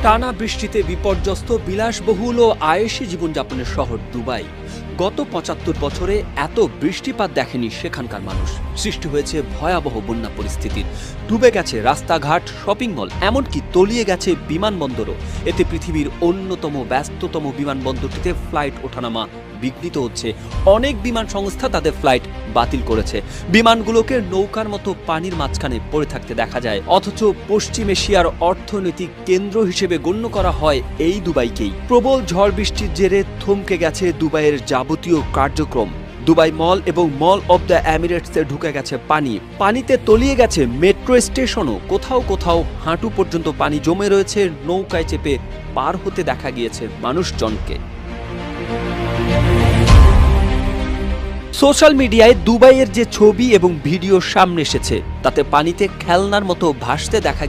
টানা বৃষ্টিতে বিপর্যস্ত বিলাসবহুল ও আয়েশি জীবনযাপনের শহর দুবাই। গত ৭৫ বছরে এত বৃষ্টিপাত দেখেনি সেখানকার মানুষ। সৃষ্টি হয়েছে ভয়াবহ বন্যা পরিস্থিতির। ডুবে গেছে রাস্তাঘাট, শপিং মল, এমনকি তলিয়ে গেছে বিমানবন্দরও। এতে পৃথিবীর অন্যতম ব্যস্ততম বিমানবন্দরটিতে ফ্লাইট ওঠানামা বিঘ্নিত হচ্ছে। অনেক বিমান সংস্থা তাদের ফ্লাইট বাতিল করেছে। বিমানগুলোকে নৌকার মতো পানির মাঝখানে পড়ে থাকতে দেখা যায়। অথচ পশ্চিম এশিয়ার অর্থনৈতিক কেন্দ্র হিসেবে গণ্য করা হয় এই দুবাইকেই। প্রবল ঝড় বৃষ্টির জেরে থমকে গেছে দুবাইয়ের যাবতীয় কার্যক্রম। দুবাই মল এবং মল অব দ্য এমিরেটসে ঢুকে গেছে পানি। পানিতে তলিয়ে গেছে মেট্রো স্টেশনও। কোথাও কোথাও হাঁটু পর্যন্ত পানি জমে রয়েছে। নৌকায় চেপে পার হতে দেখা গিয়েছে মানুষজনকে। সোশ্যাল মিডিয়ায় দুবাইয়ের যে ছবি এবং ভিডিও সামনে এসেছে, তাতে পানিতে খেলনার মতো ভাসতে দেখা